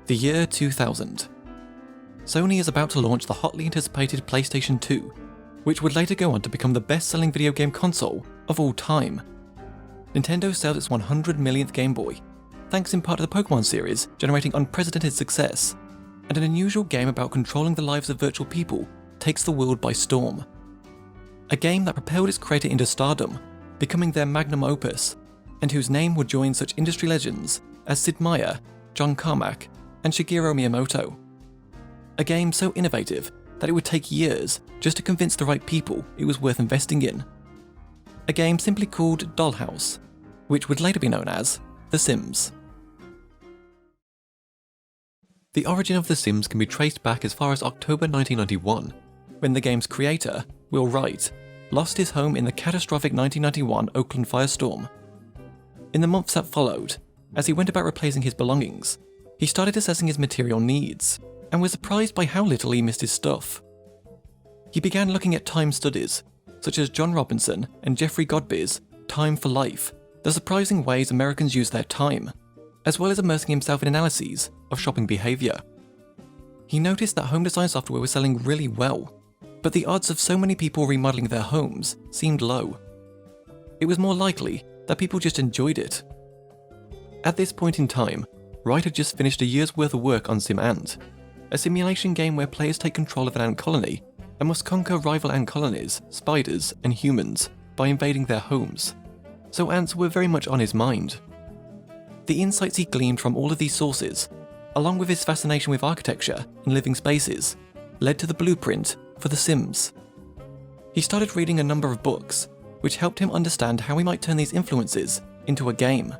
The year 2000. Sony is about to launch the hotly anticipated PlayStation 2, which would later go on to become the best-selling video game console of all time. Nintendo sells its 100 millionth Game Boy, thanks in part to the Pokemon series generating unprecedented success, and an unusual game about controlling the lives of virtual people takes the world by storm. A game that propelled its creator into stardom, becoming their magnum opus, and whose name would join such industry legends as Sid Meier, John Carmack, and Shigeru Miyamoto. A game so innovative that it would take years just to convince the right people it was worth investing in. A game simply called Dollhouse, which would later be known as The Sims. The origin of The Sims can be traced back as far as October 1991, when the game's creator, Will Wright, lost his home in the catastrophic 1991 Oakland firestorm. In the months that followed, as he went about replacing his belongings, he started assessing his material needs, and was surprised by how little he missed his stuff. He began looking at time studies, such as John Robinson and Jeffrey Godby's Time for Life, the surprising ways Americans use their time, as well as immersing himself in analyses of shopping behaviour. He noticed that home design software was selling really well, but the odds of so many people remodeling their homes seemed low. It was more likely that people just enjoyed it. At this point in time, Wright had just finished a year's worth of work on SimAnt, a simulation game where players take control of an ant colony and must conquer rival ant colonies, spiders, and humans by invading their homes. So ants were very much on his mind. The insights he gleaned from all of these sources, along with his fascination with architecture and living spaces, led to the blueprint for The Sims. He started reading a number of books, which helped him understand how he might turn these influences into a game.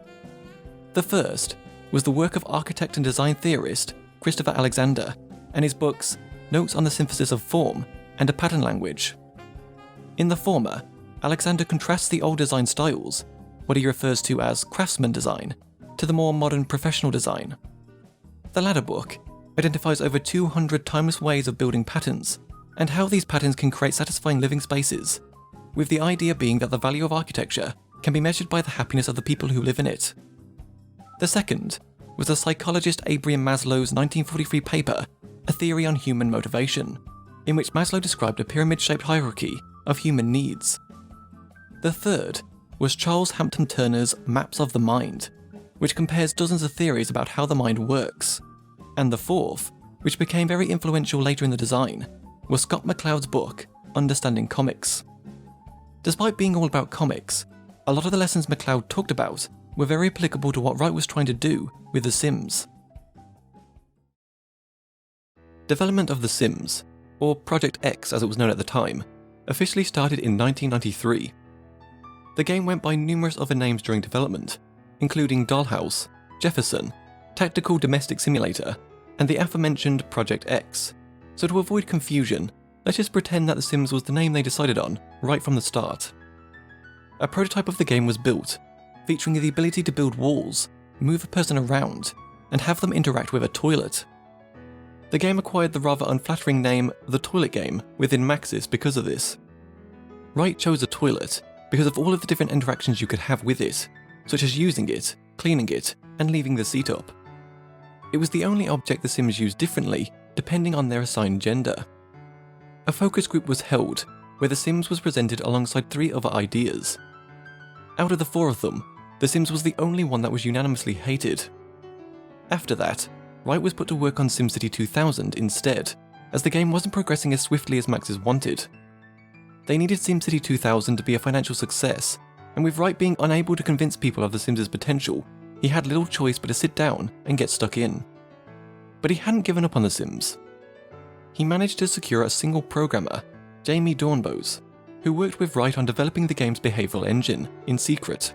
The first was the work of architect and design theorist Christopher Alexander, and his books Notes on the Synthesis of Form and A Pattern Language. In the former, Alexander contrasts the old design styles, what he refers to as craftsman design, to the more modern professional design. The latter book identifies over 200 timeless ways of building patterns, and how these patterns can create satisfying living spaces, with the idea being that the value of architecture can be measured by the happiness of the people who live in it. The second was the psychologist Abraham Maslow's 1943 paper, A Theory on Human Motivation, in which Maslow described a pyramid-shaped hierarchy of human needs. The third was Charles Hampton Turner's Maps of the Mind, which compares dozens of theories about how the mind works. And the fourth, which became very influential later in the design, was Scott McCloud's book, Understanding Comics. Despite being all about comics, a lot of the lessons McCloud talked about were very applicable to what Wright was trying to do with The Sims. Development of The Sims, or Project X as it was known at the time, officially started in 1993. The game went by numerous other names during development, including Dollhouse, Jefferson, Tactical Domestic Simulator, and the aforementioned Project X. So to avoid confusion, let's just pretend that The Sims was the name they decided on right from the start. A prototype of the game was built, featuring the ability to build walls, move a person around, and have them interact with a toilet. The game acquired the rather unflattering name The Toilet Game within Maxis because of this. Wright chose a toilet because of all of the different interactions you could have with it, such as using it, cleaning it, and leaving the seat up. It was the only object the Sims used differently depending on their assigned gender. A focus group was held, where The Sims was presented alongside 3 other ideas. Out of the 4 of them, The Sims was the only one that was unanimously hated. After that, Wright was put to work on SimCity 2000 instead, as the game wasn't progressing as swiftly as Maxis wanted. They needed SimCity 2000 to be a financial success, and with Wright being unable to convince people of The Sims' potential, he had little choice but to sit down and get stuck in. But he hadn't given up on The Sims. He managed to secure a single programmer, Jamie Dornbos, who worked with Wright on developing the game's behavioural engine in secret.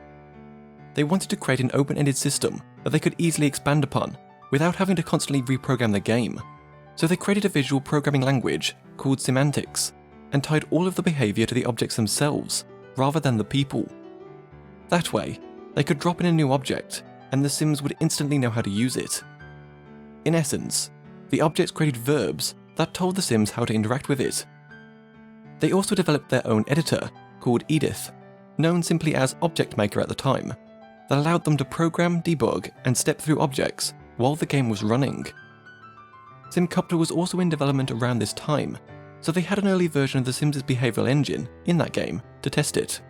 They wanted to create an open-ended system that they could easily expand upon without having to constantly reprogram the game, so they created a visual programming language called Semantics and tied all of the behaviour to the objects themselves rather than the people. That way, they could drop in a new object and the Sims would instantly know how to use it. In essence, the objects created verbs that told the Sims how to interact with it. They also developed their own editor, called Edith, known simply as Object Maker at the time, that allowed them to program, debug, and step through objects while the game was running. SimCopter was also in development around this time, so they had an early version of The Sims' behavioural engine in that game to test it.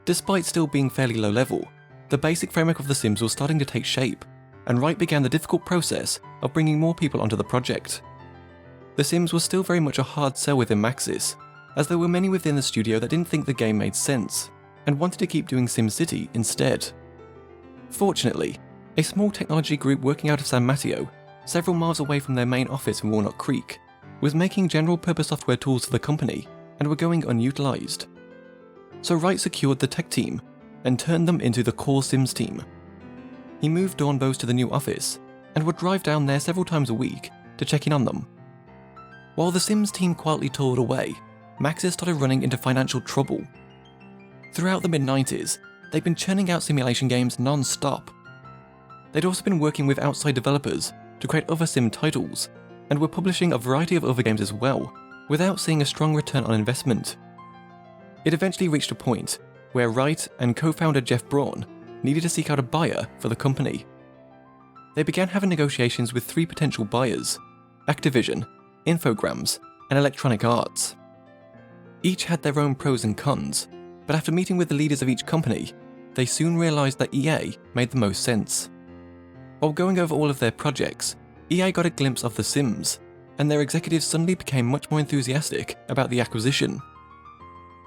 Despite still being fairly low level, the basic framework of The Sims was starting to take shape, and Wright began the difficult process of bringing more people onto the project. The Sims was still very much a hard sell within Maxis, as there were many within the studio that didn't think the game made sense, and wanted to keep doing SimCity instead. Fortunately, a small technology group working out of San Mateo, several miles away from their main office in Walnut Creek, was making general-purpose software tools for the company and were going unutilized. So Wright secured the tech team and turned them into the core Sims team. He moved Dawn Bose to the new office and would drive down there several times a week to check in on them. While the Sims team quietly toiled away, Maxis started running into financial trouble. Throughout the mid-90s, they'd been churning out simulation games non-stop. They'd also been working with outside developers to create other Sim titles, and were publishing a variety of other games as well, without seeing a strong return on investment. It eventually reached a point where Wright and co-founder Jeff Braun needed to seek out a buyer for the company. They began having negotiations with 3 potential buyers: Activision, Infogrames, and Electronic Arts. Each had their own pros and cons, but after meeting with the leaders of each company, they soon realised that EA made the most sense. While going over all of their projects, EA got a glimpse of The Sims, and their executives suddenly became much more enthusiastic about the acquisition.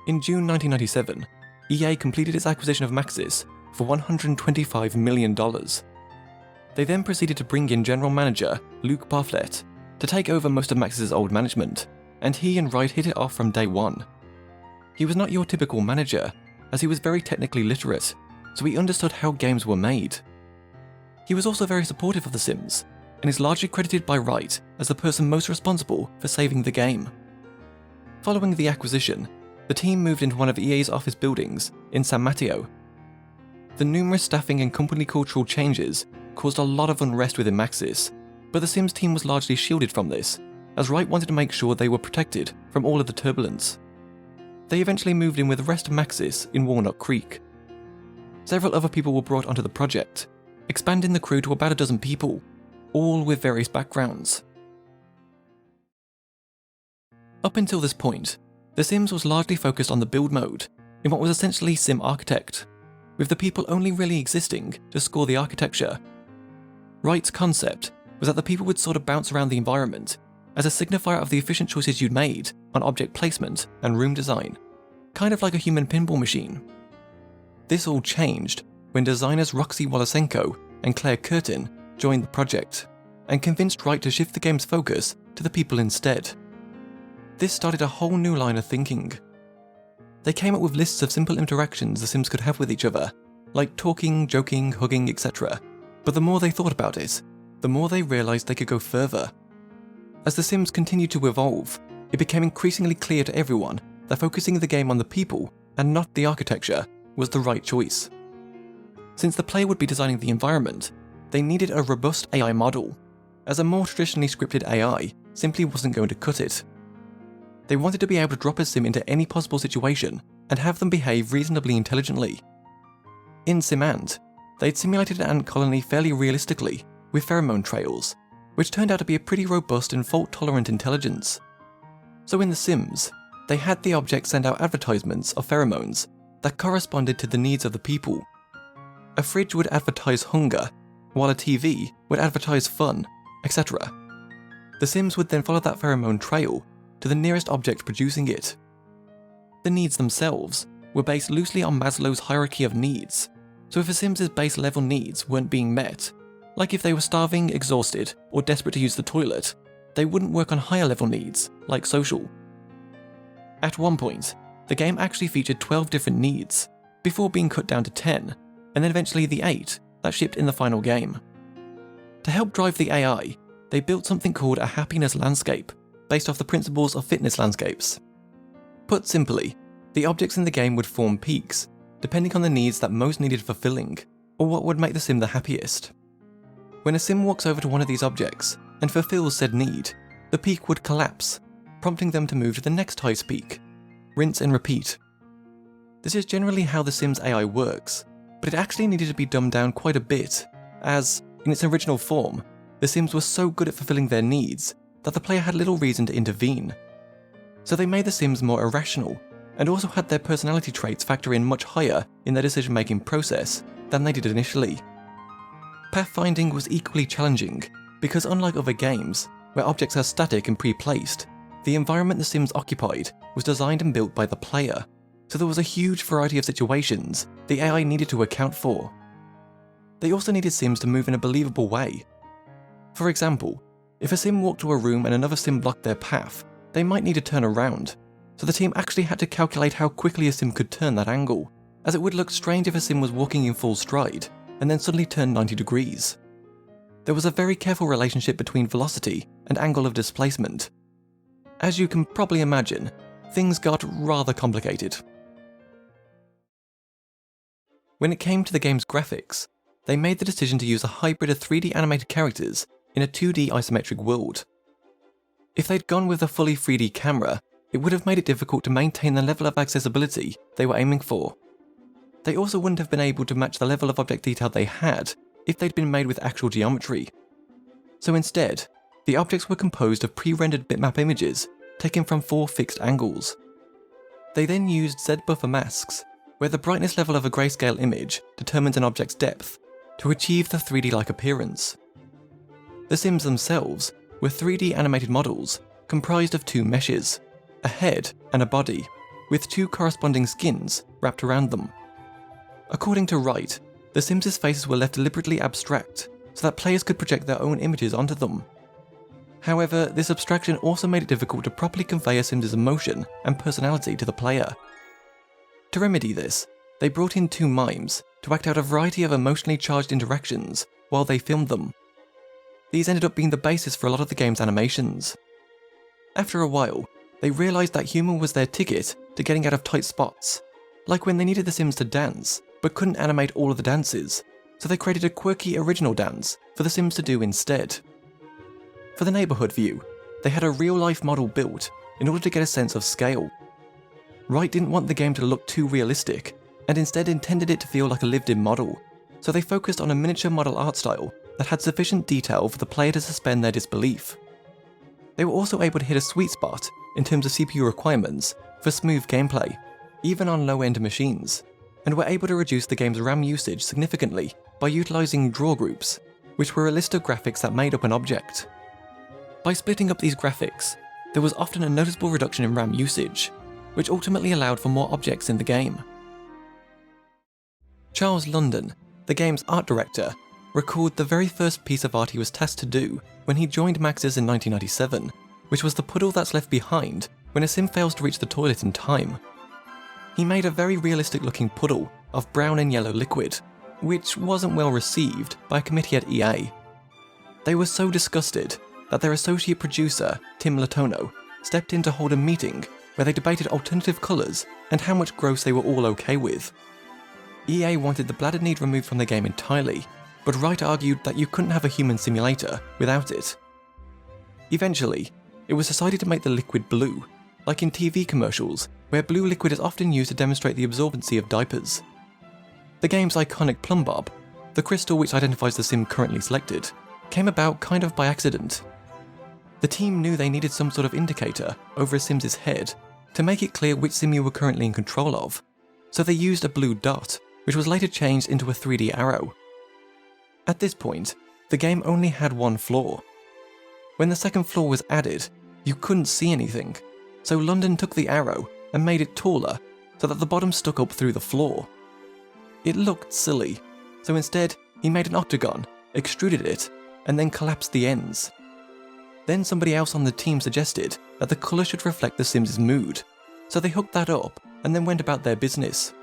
In June 1997, EA completed its acquisition of Maxis for $125 million. They then proceeded to bring in general manager Luke Bartlett to take over most of Maxis' old management, and he and Wright hit it off from day one. He was not your typical manager, as he was very technically literate, so he understood how games were made. He was also very supportive of The Sims, and is largely credited by Wright as the person most responsible for saving the game. Following the acquisition, the team moved into one of EA's office buildings in San Mateo. The numerous staffing and company cultural changes caused a lot of unrest within Maxis, but the Sims team was largely shielded from this, as Wright wanted to make sure they were protected from all of the turbulence. They eventually moved in with the rest of Maxis in Walnut Creek. Several other people were brought onto the project, expanding the crew to about a dozen people, all with various backgrounds. Up until this point, The Sims was largely focused on the build mode, in what was essentially Sim Architect, with the people only really existing to score the architecture. Wright's concept was that the people would sort of bounce around the environment as a signifier of the efficient choices you'd made on object placement and room design, kind of like a human pinball machine. This all changed when designers Roxy Wolosenko and Claire Curtin joined the project, and convinced Wright to shift the game's focus to the people instead. This started a whole new line of thinking. They came up with lists of simple interactions the Sims could have with each other, like talking, joking, hugging, etc. But the more they thought about it, the more they realised they could go further. As The Sims continued to evolve, it became increasingly clear to everyone that focusing the game on the people and not the architecture was the right choice. Since the player would be designing the environment, they needed a robust AI model, as a more traditionally scripted AI simply wasn't going to cut it. They wanted to be able to drop a Sim into any possible situation and have them behave reasonably intelligently. In SimAnt, they'd simulated an ant colony fairly realistically, with pheromone trails, which turned out to be a pretty robust and fault-tolerant intelligence. So in The Sims, they had the objects send out advertisements of pheromones that corresponded to the needs of the people. A fridge would advertise hunger, while a TV would advertise fun, etc. The Sims would then follow that pheromone trail to the nearest object producing it. The needs themselves were based loosely on Maslow's hierarchy of needs, so if a Sim's base level needs weren't being met, like if they were starving, exhausted, or desperate to use the toilet, they wouldn't work on higher level needs, like social. At one point, the game actually featured 12 different needs, before being cut down to 10, and then eventually the 8 that shipped in the final game. To help drive the AI, they built something called a happiness landscape, based off the principles of fitness landscapes. Put simply, the objects in the game would form peaks, depending on the needs that most needed fulfilling, or what would make the Sim the happiest. When a Sim walks over to one of these objects and fulfills said need, the peak would collapse, prompting them to move to the next highest peak. Rinse and repeat. This is generally how the Sims AI works, but it actually needed to be dumbed down quite a bit, as In its original form, The Sims were so good at fulfilling their needs that the player had little reason to intervene. So they made The Sims more irrational, and also had their personality traits factor in much higher in their decision-making process than they did initially. Pathfinding was equally challenging, because unlike other games, where objects are static and pre-placed, the environment The Sims occupied was designed and built by the player, so there was a huge variety of situations the AI needed to account for. They also needed Sims to move in a believable way. For example, if a Sim walked to a room and another Sim blocked their path, they might need to turn around, so the team actually had to calculate how quickly a Sim could turn that angle, as it would look strange if a Sim was walking in full stride and then suddenly turned 90 degrees. There was a very careful relationship between velocity and angle of displacement. As you can probably imagine, things got rather complicated. When it came to the game's graphics, they made the decision to use a hybrid of 3D animated characters in a 2D isometric world. If they'd gone with a fully 3D camera, it would have made it difficult to maintain the level of accessibility they were aiming for. They also wouldn't have been able to match the level of object detail they had if they'd been made with actual geometry. So instead, the objects were composed of pre-rendered bitmap images taken from 4 fixed angles. They then used Z-buffer masks, where the brightness level of a grayscale image determines an object's depth, to achieve the 3D-like appearance. The Sims themselves were 3D animated models comprised of 2 meshes, a head and a body, with 2 corresponding skins wrapped around them. According to Wright, the Sims' faces were left deliberately abstract so that players could project their own images onto them. However, this abstraction also made it difficult to properly convey a Sims' emotion and personality to the player. To remedy this, they brought in 2 mimes to act out a variety of emotionally charged interactions while they filmed them. These ended up being the basis for a lot of the game's animations. After a while, they realised that humour was their ticket to getting out of tight spots, like when they needed the Sims to dance but couldn't animate all of the dances, so they created a quirky original dance for the Sims to do instead. For the neighbourhood view, they had a real-life model built in order to get a sense of scale. Wright didn't want the game to look too realistic, and instead intended it to feel like a lived-in model, so they focused on a miniature model art style that had sufficient detail for the player to suspend their disbelief. They were also able to hit a sweet spot in terms of CPU requirements for smooth gameplay, even on low-end machines, and were able to reduce the game's RAM usage significantly by utilising draw groups, which were a list of graphics that made up an object. By splitting up these graphics, there was often a noticeable reduction in RAM usage, which ultimately allowed for more objects in the game. Charles London, the game's art director, recalled the very first piece of art he was tasked to do when he joined Maxis in 1997, which was the puddle that's left behind when a Sim fails to reach the toilet in time. He made a very realistic looking puddle of brown and yellow liquid, which wasn't well received by a committee at EA. They were so disgusted that their associate producer, Tim Latono, stepped in to hold a meeting where they debated alternative colours and how much gross they were all okay with. EA wanted the bladder need removed from the game entirely, but Wright argued that you couldn't have a human simulator without it. Eventually, it was decided to make the liquid blue, like in TV commercials, where blue liquid is often used to demonstrate the absorbency of diapers. The game's iconic plumb bob, the crystal which identifies the Sim currently selected, came about kind of by accident. The team knew they needed some sort of indicator over a Sim's head to make it clear which Sim you were currently in control of, so they used a blue dot, which was later changed into a 3D arrow. At this point, the game only had 1 flaw. When the second flaw was added, you couldn't see anything, so London took the arrow and made it taller so that the bottom stuck up through the floor. It looked silly, so instead he made an octagon, extruded it, and then collapsed the ends. Then somebody else on the team suggested that the colour should reflect the Sims' mood, so they hooked that up and then went about their business.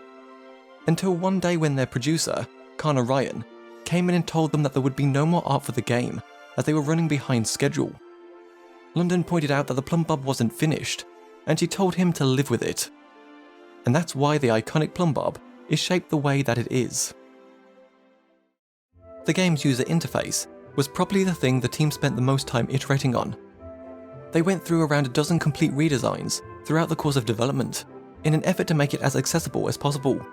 Until one day when their producer, Connor Ryan, came in and told them that there would be no more art for the game, as they were running behind schedule. London pointed out that the plumb bob wasn't finished, and she told him to live with it. And that's why the iconic plumb bob is shaped the way that it is. The game's user interface was probably the thing the team spent the most time iterating on. They went through around a dozen complete redesigns throughout the course of development, in an effort to make it as accessible as possible.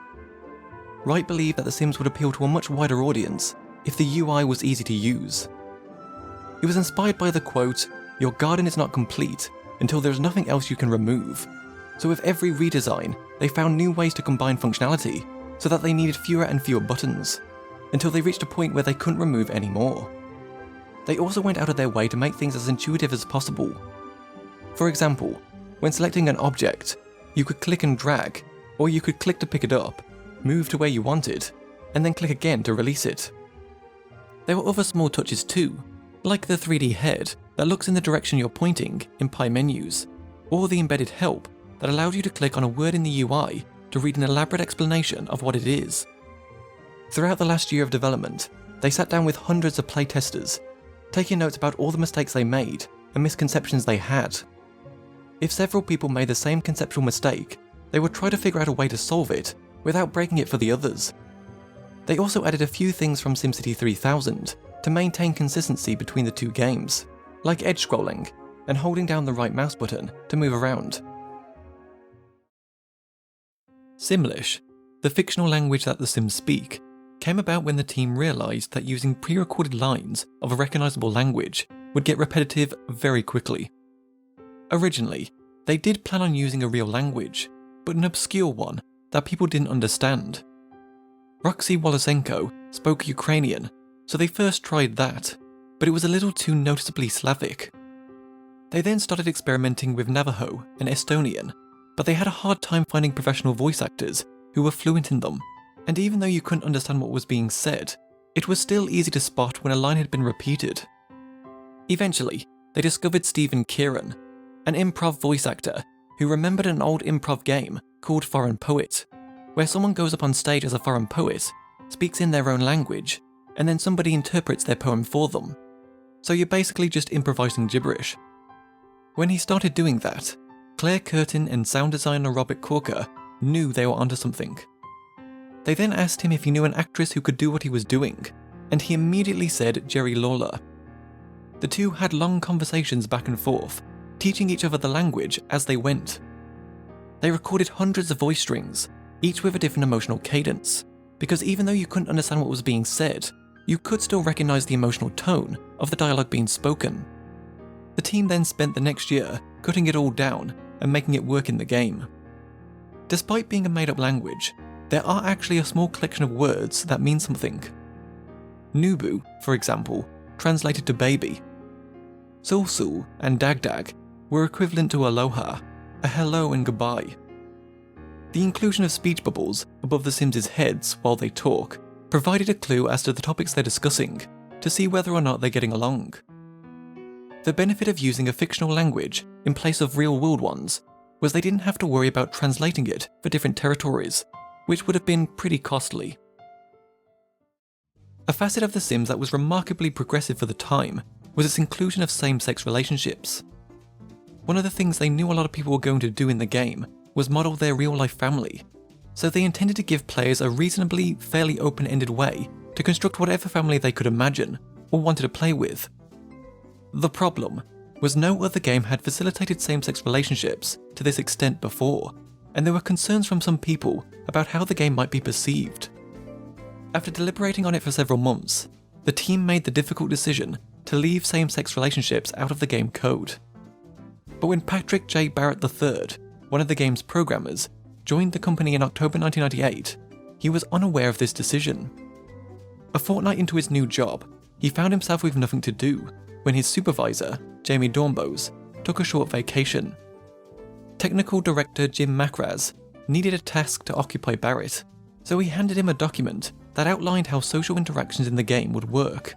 Wright believed that The Sims would appeal to a much wider audience if the UI was easy to use. It was inspired by the quote, "Your garden is not complete until there's nothing else you can remove." So with every redesign, they found new ways to combine functionality so that they needed fewer and fewer buttons, until they reached a point where they couldn't remove any more. They also went out of their way to make things as intuitive as possible. For example, when selecting an object, you could click and drag, or you could click to pick it up, move to where you wanted, and then click again to release it. There were other small touches too, like the 3D head that looks in the direction you're pointing in Pi menus, or the embedded help that allowed you to click on a word in the UI to read an elaborate explanation of what it is. Throughout the last year of development, they sat down with hundreds of playtesters, taking notes about all the mistakes they made and misconceptions they had. If several people made the same conceptual mistake, they would try to figure out a way to solve it without breaking it for the others. They also added a few things from SimCity 3000 to maintain consistency between the two games, like edge scrolling and holding down the right mouse button to move around. Simlish, the fictional language that the Sims speak, came about when the team realised that using pre-recorded lines of a recognisable language would get repetitive very quickly. Originally, they did plan on using a real language, but an obscure one that people didn't understand. Roxy Wolosenko spoke Ukrainian, so they first tried that, but it was a little too noticeably Slavic. They then started experimenting with Navajo and Estonian, but they had a hard time finding professional voice actors who were fluent in them, and even though you couldn't understand what was being said, it was still easy to spot when a line had been repeated. Eventually, they discovered Stephen Kieran, an improv voice actor who remembered an old improv game called Foreign Poet, where someone goes up on stage as a foreign poet, speaks in their own language, and then somebody interprets their poem for them. So you're basically just improvising gibberish. When he started doing that, Claire Curtin and sound designer Robert Corker knew they were onto something. They then asked him if he knew an actress who could do what he was doing, and he immediately said Jerry Lawler. The two had long conversations back and forth, teaching each other the language as they went. They recorded hundreds of voice strings, each with a different emotional cadence, because even though you couldn't understand what was being said, you could still recognise the emotional tone of the dialogue being spoken. The team then spent the next year cutting it all down and making it work in the game. Despite being a made-up language, there are actually a small collection of words that mean something. Nubu, for example, translated to baby. Sulsul and Dagdag were equivalent to aloha, a hello and goodbye. The inclusion of speech bubbles above the Sims' heads while they talk provided a clue as to the topics they're discussing to see whether or not they're getting along. The benefit of using a fictional language in place of real-world ones was they didn't have to worry about translating it for different territories, which would have been pretty costly. A facet of The Sims that was remarkably progressive for the time was its inclusion of same-sex relationships. One of the things they knew a lot of people were going to do in the game was model their real-life family, so they intended to give players a reasonably fairly open-ended way to construct whatever family they could imagine or wanted to play with. The problem was no other game had facilitated same-sex relationships to this extent before, and there were concerns from some people about how the game might be perceived. After deliberating on it for several months, the team made the difficult decision to leave same-sex relationships out of the game code. But when Patrick J. Barrett III, one of the game's programmers, joined the company in October 1998, he was unaware of this decision. A fortnight into his new job, he found himself with nothing to do when his supervisor, Jamie Dornbos, took a short vacation. Technical director Jim Macraz needed a task to occupy Barrett, so he handed him a document that outlined how social interactions in the game would work,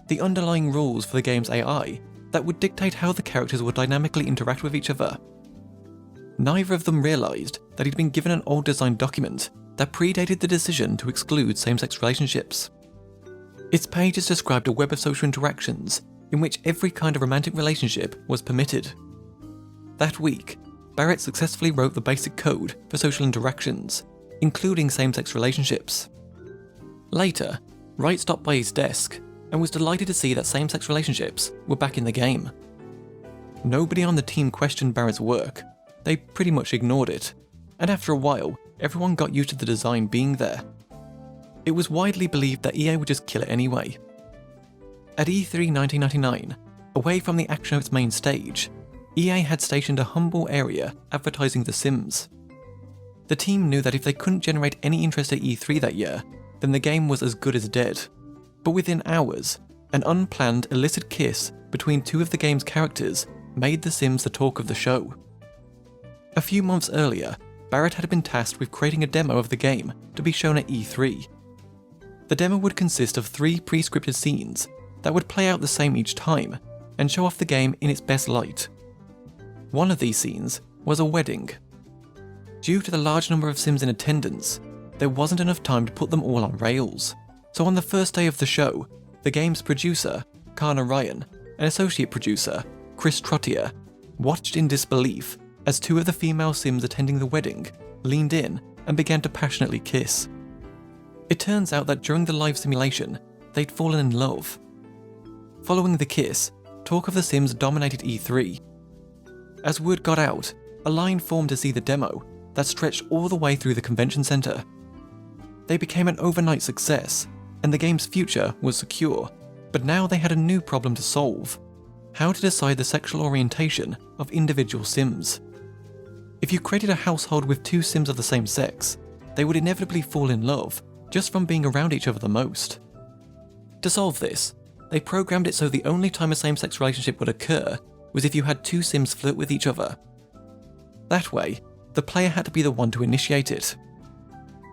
the underlying rules for the game's AI that would dictate how the characters would dynamically interact with each other. Neither of them realised that he'd been given an old design document that predated the decision to exclude same-sex relationships. Its pages described a web of social interactions in which every kind of romantic relationship was permitted. That week, Barrett successfully wrote the basic code for social interactions, including same-sex relationships. Later, Wright stopped by his desk and was delighted to see that same-sex relationships were back in the game. Nobody on the team questioned Barrett's work, they pretty much ignored it, and after a while, everyone got used to the design being there. it was widely believed that EA would just kill it anyway. At E3 1999, away from the action of its main stage, EA had stationed a humble area advertising The Sims. The team knew that if they couldn't generate any interest at E3 that year, then the game was as good as dead. But within hours, an unplanned illicit kiss between two of the game's characters made The Sims the talk of the show. A few months earlier, Barrett had been tasked with creating a demo of the game to be shown at E3. The demo would consist of 3 pre-scripted scenes that would play out the same each time and show off the game in its best light. One of these scenes was a wedding. Due to the large number of Sims in attendance, there wasn't enough time to put them all on rails. So on the first day of the show, the game's producer, Kana Ryan, and associate producer, Chris Trottier, watched in disbelief as 2 of the female Sims attending the wedding leaned in and began to passionately kiss. It turns out that during the live simulation, they'd fallen in love. Following the kiss, talk of The Sims dominated E3. As word got out, a line formed to see the demo that stretched all the way through the convention center. They became an overnight success, and the game's future was secure, but now they had a new problem to solve: how to decide the sexual orientation of individual Sims. If you created a household with 2 Sims of the same sex, they would inevitably fall in love just from being around each other the most. To solve this, they programmed it so the only time a same-sex relationship would occur was if you had 2 Sims flirt with each other. That way, the player had to be the one to initiate it.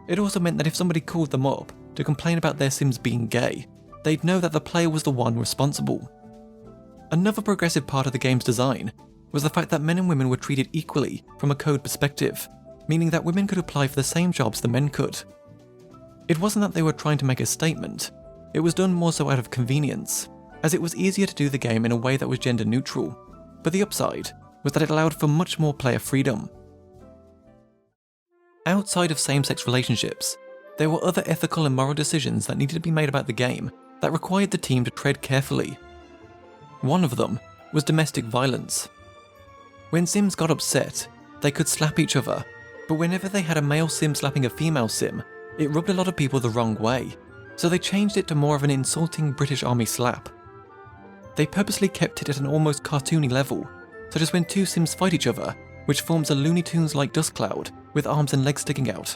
It also meant that if somebody called them up to complain about their Sims being gay, they'd know that the player was the one responsible. Another progressive part of the game's design was the fact that men and women were treated equally from a code perspective, meaning that women could apply for the same jobs the men could. It wasn't that they were trying to make a statement, it was done more so out of convenience, as it was easier to do the game in a way that was gender neutral, but the upside was that it allowed for much more player freedom. Outside of same-sex relationships, there were other ethical and moral decisions that needed to be made about the game that required the team to tread carefully. One of them was domestic violence. When Sims got upset, they could slap each other, but whenever they had a male Sim slapping a female Sim, it rubbed a lot of people the wrong way, so they changed it to more of an insulting British Army slap. They purposely kept it at an almost cartoony level, such as when 2 Sims fight each other, which forms a Looney Tunes-like dust cloud with arms and legs sticking out.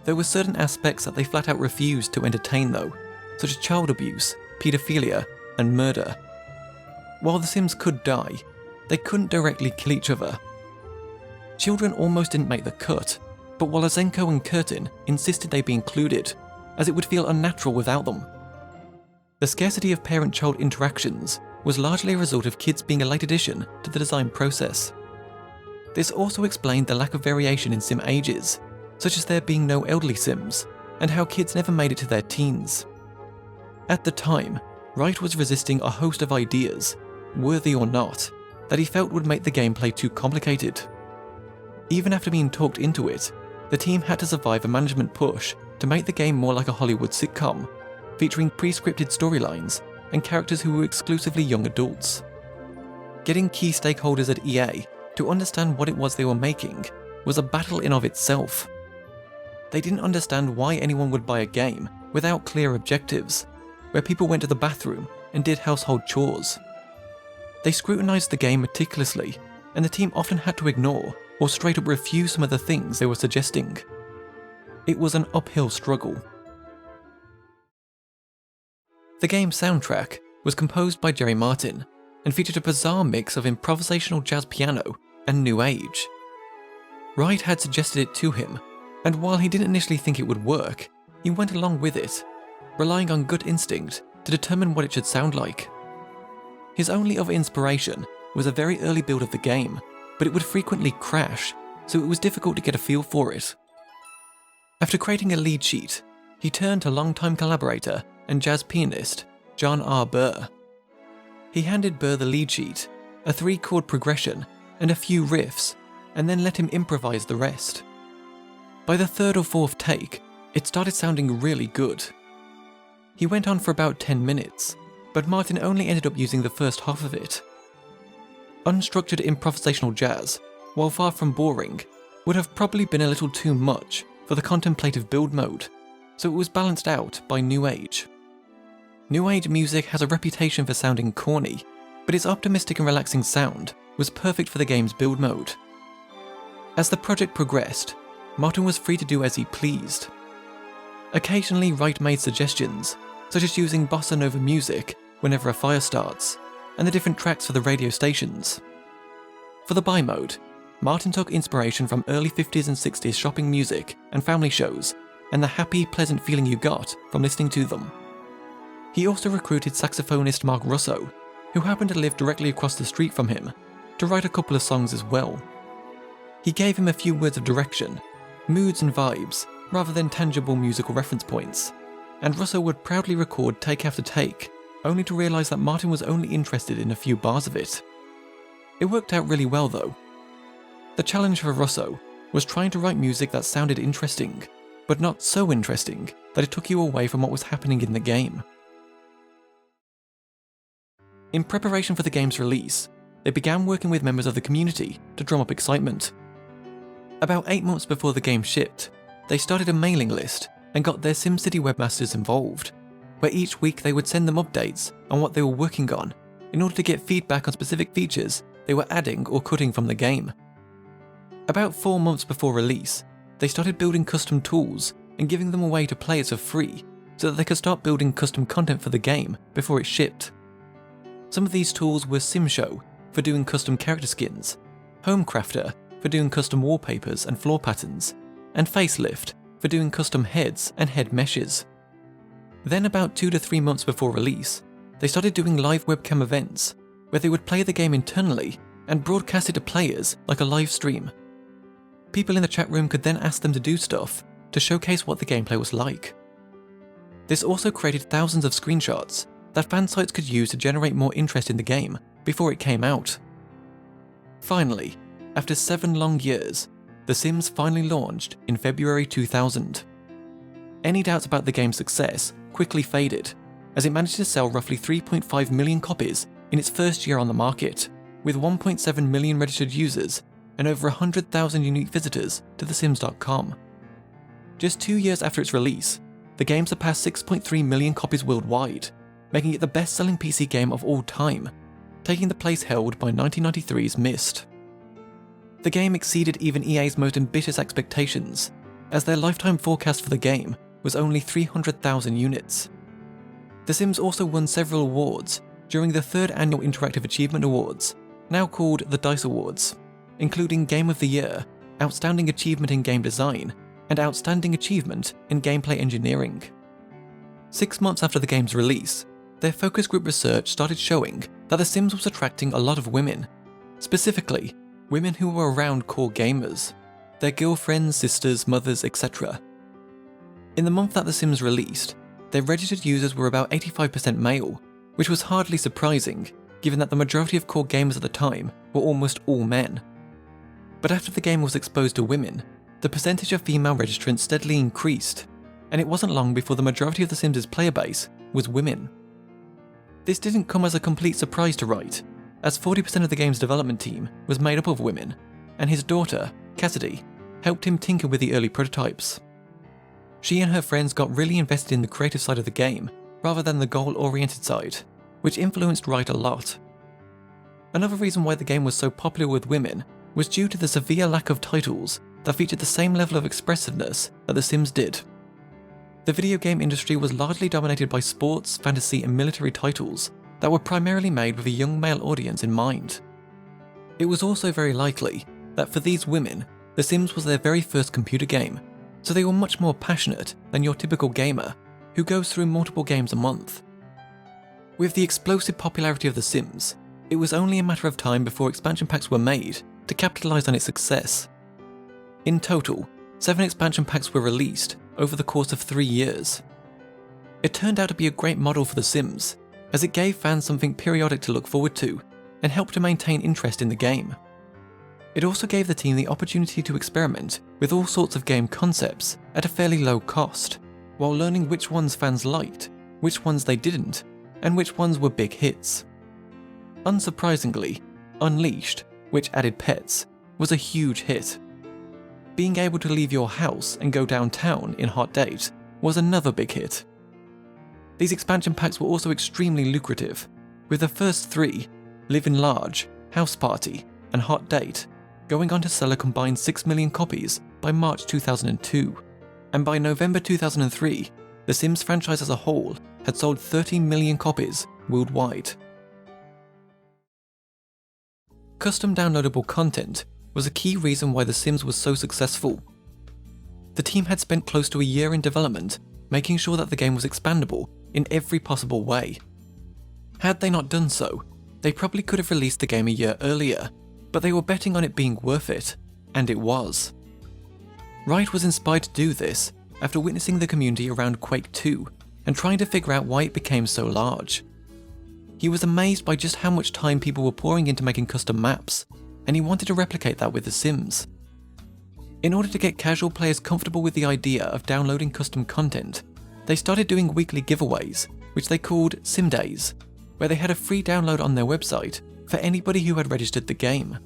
There were certain aspects that they flat out refused to entertain though, such as child abuse, paedophilia, and murder. While the Sims could die, they couldn't directly kill each other. Children almost didn't make the cut, but Wolosenko and Curtin insisted they be included, as it would feel unnatural without them. The scarcity of parent-child interactions was largely a result of kids being a late addition to the design process. This also explained the lack of variation in Sim ages, such as there being no elderly Sims, and how kids never made it to their teens. At the time, Wright was resisting a host of ideas, worthy or not, that he felt would make the gameplay too complicated. Even after being talked into it, the team had to survive a management push to make the game more like a Hollywood sitcom, featuring pre-scripted storylines and characters who were exclusively young adults. Getting key stakeholders at EA to understand what it was they were making was a battle in of itself. They didn't understand why anyone would buy a game without clear objectives, where people went to the bathroom and did household chores. They scrutinized the game meticulously, and the team often had to ignore or straight up refuse some of the things they were suggesting. It was an uphill struggle. The game's soundtrack was composed by Jerry Martin and featured a bizarre mix of improvisational jazz piano and new age. Wright had suggested it to him, and while he didn't initially think it would work, he went along with it, relying on gut instinct to determine what it should sound like. His only other inspiration was a very early build of the game, but it would frequently crash, so it was difficult to get a feel for it. After creating a lead sheet, he turned to longtime collaborator and jazz pianist John R. Burr. He handed Burr the lead sheet, a 3-chord progression, and a few riffs, and then let him improvise the rest. By the 3rd or 4th take, it started sounding really good. He went on for about 10 minutes, but Martin only ended up using the first half of it. Unstructured improvisational jazz, while far from boring, would have probably been a little too much for the contemplative build mode, so it was balanced out by New Age. New Age music has a reputation for sounding corny, but its optimistic and relaxing sound was perfect for the game's build mode. As the project progressed, Martin was free to do as he pleased. Occasionally, Wright made suggestions, such as using bossa nova music whenever a fire starts, and the different tracks for the radio stations. For the buy mode, Martin took inspiration from early 50s and 60s shopping music and family shows, and the happy, pleasant feeling you got from listening to them. He also recruited saxophonist Mark Russo, who happened to live directly across the street from him, to write a couple of songs as well. He gave him a few words of direction, moods and vibes, rather than tangible musical reference points, and Russo would proudly record take after take, only to realise that Martin was only interested in a few bars of it. It worked out really well though. The challenge for Russo was trying to write music that sounded interesting, but not so interesting that it took you away from what was happening in the game. In preparation for the game's release, they began working with members of the community to drum up excitement. About 8 months before the game shipped, they started a mailing list and got their SimCity webmasters involved, where each week they would send them updates on what they were working on in order to get feedback on specific features they were adding or cutting from the game. About 4 months before release, they started building custom tools and giving them away to players for free so that they could start building custom content for the game before it shipped. Some of these tools were SimShow for doing custom character skins, Homecrafter for doing custom wallpapers and floor patterns, and Facelift for doing custom heads and head meshes. Then about 2 to 3 months before release, they started doing live webcam events where they would play the game internally and broadcast it to players like a live stream. People in the chat room could then ask them to do stuff to showcase what the gameplay was like. This also created thousands of screenshots that fan sites could use to generate more interest in the game before it came out. Finally, after 7 long years, The Sims finally launched in February 2000. Any doubts about the game's success quickly faded, as it managed to sell roughly 3.5 million copies in its first year on the market, with 1.7 million registered users and over 100,000 unique visitors to thesims.com. Just 2 years after its release, the game surpassed 6.3 million copies worldwide, making it the best-selling PC game of all time, taking the place held by 1993's Myst. The game exceeded even EA's most ambitious expectations, as their lifetime forecast for the game was only 300,000 units. The Sims also won several awards during the 3rd Annual Interactive Achievement Awards, now called the DICE Awards, including Game of the Year, Outstanding Achievement in Game Design, and Outstanding Achievement in Gameplay Engineering. 6 months after the game's release, their focus group research started showing that The Sims was attracting a lot of women, specifically women who were around core gamers, their girlfriends, sisters, mothers, etc. In the month that The Sims released, their registered users were about 85% male, which was hardly surprising given that the majority of core gamers at the time were almost all men. But after the game was exposed to women, the percentage of female registrants steadily increased, and it wasn't long before the majority of The Sims' player base was women. This didn't come as a complete surprise to Wright, as 40% of the game's development team was made up of women, and his daughter, Cassidy, helped him tinker with the early prototypes. She and her friends got really invested in the creative side of the game, rather than the goal-oriented side, which influenced Wright a lot. Another reason why the game was so popular with women was due to the severe lack of titles that featured the same level of expressiveness that The Sims did. The video game industry was largely dominated by sports, fantasy, and military titles that were primarily made with a young male audience in mind. It was also very likely that for these women, The Sims was their very first computer game, so they were much more passionate than your typical gamer, who goes through multiple games a month. With the explosive popularity of The Sims, it was only a matter of time before expansion packs were made to capitalize on its success. In total, 7 expansion packs were released over the course of 3 years. It turned out to be a great model for The Sims, as it gave fans something periodic to look forward to, and helped to maintain interest in the game. It also gave the team the opportunity to experiment with all sorts of game concepts at a fairly low cost, while learning which ones fans liked, which ones they didn't, and which ones were big hits. Unsurprisingly, Unleashed, which added pets, was a huge hit. Being able to leave your house and go downtown in Hot Date was another big hit. These expansion packs were also extremely lucrative, with the first 3, Living Large, House Party, and Hot Date, going on to sell a combined 6 million copies by March 2002, and by November 2003, the Sims franchise as a whole had sold 30 million copies worldwide. Custom downloadable content was a key reason why The Sims was so successful. The team had spent close to a year in development, making sure that the game was expandable in every possible way. Had they not done so, they probably could have released the game a year earlier, but they were betting on it being worth it, and it was. Wright was inspired to do this after witnessing the community around Quake 2 and trying to figure out why it became so large. He was amazed by just how much time people were pouring into making custom maps, and he wanted to replicate that with The Sims. In order to get casual players comfortable with the idea of downloading custom content, they started doing weekly giveaways, which they called Sim Days, where they had a free download on their website for anybody who had registered the game.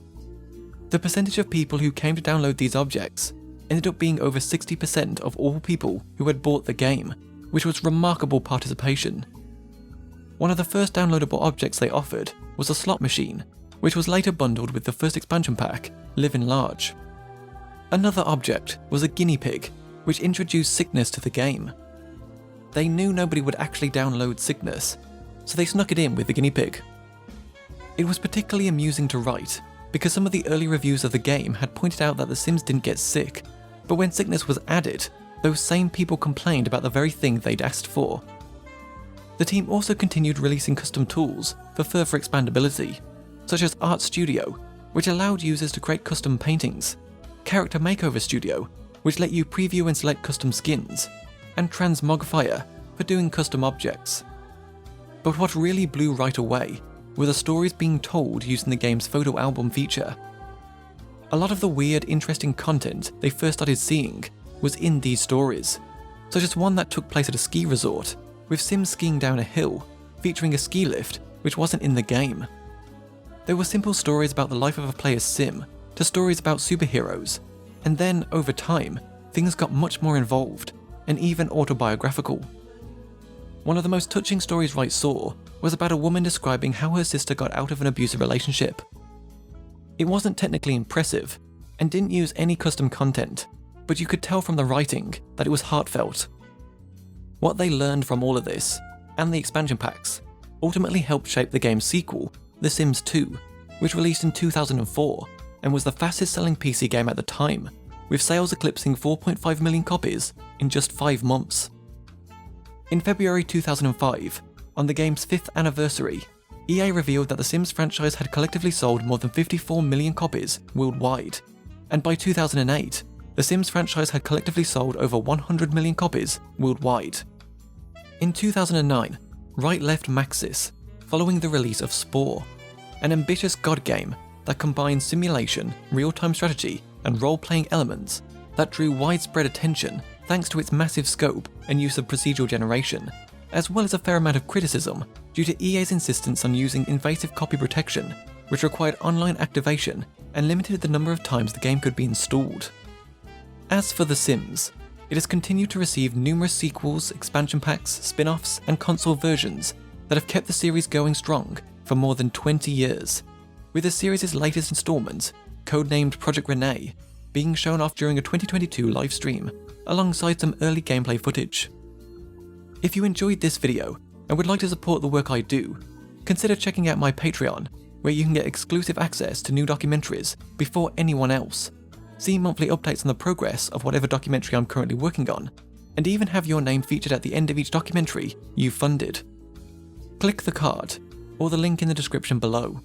The percentage of people who came to download these objects ended up being over 60% of all people who had bought the game, which was remarkable participation. One of the first downloadable objects they offered was a slot machine, which was later bundled with the first expansion pack, Living Large. Another object was a guinea pig, which introduced Sickness to the game. They knew nobody would actually download Sickness, so they snuck it in with the guinea pig. It was particularly amusing to write, because some of the early reviews of the game had pointed out that the Sims didn't get sick, but when Sickness was added, those same people complained about the very thing they'd asked for. The team also continued releasing custom tools for further expandability, such as Art Studio, which allowed users to create custom paintings, Character Makeover Studio, which let you preview and select custom skins, and Transmogrifier for doing custom objects. But what really blew Wright away were the stories being told using the game's photo album feature. A lot of the weird, interesting content they first started seeing was in these stories, such as one that took place at a ski resort, with Sims skiing down a hill, featuring a ski lift which wasn't in the game. There were simple stories about the life of a player's sim, to stories about superheroes, and then, over time, things got much more involved, and even autobiographical. One of the most touching stories Wright saw was about a woman describing how her sister got out of an abusive relationship. It wasn't technically impressive, and didn't use any custom content, but you could tell from the writing that it was heartfelt. What they learned from all of this, and the expansion packs, ultimately helped shape the game's sequel, The Sims 2, which released in 2004, and was the fastest selling PC game at the time, with sales eclipsing 4.5 million copies in just 5 months. In February 2005, on the game's 5th anniversary, EA revealed that the Sims franchise had collectively sold more than 54 million copies worldwide, and by 2008, the Sims franchise had collectively sold over 100 million copies worldwide. In 2009, Wright left Maxis, following the release of Spore, an ambitious god game that combines simulation, real-time strategy, and role-playing elements that drew widespread attention thanks to its massive scope and use of procedural generation, as well as a fair amount of criticism due to EA's insistence on using invasive copy protection, which required online activation and limited the number of times the game could be installed. As for The Sims, it has continued to receive numerous sequels, expansion packs, spin-offs, and console versions that have kept the series going strong for more than 20 years, with the series' latest installment, codenamed Project Renee, being shown off during a 2022 live stream, alongside some early gameplay footage. If you enjoyed this video and would like to support the work I do, consider checking out my Patreon, where you can get exclusive access to new documentaries before anyone else, see monthly updates on the progress of whatever documentary I'm currently working on, and even have your name featured at the end of each documentary you've funded. Click the card, or the link in the description below.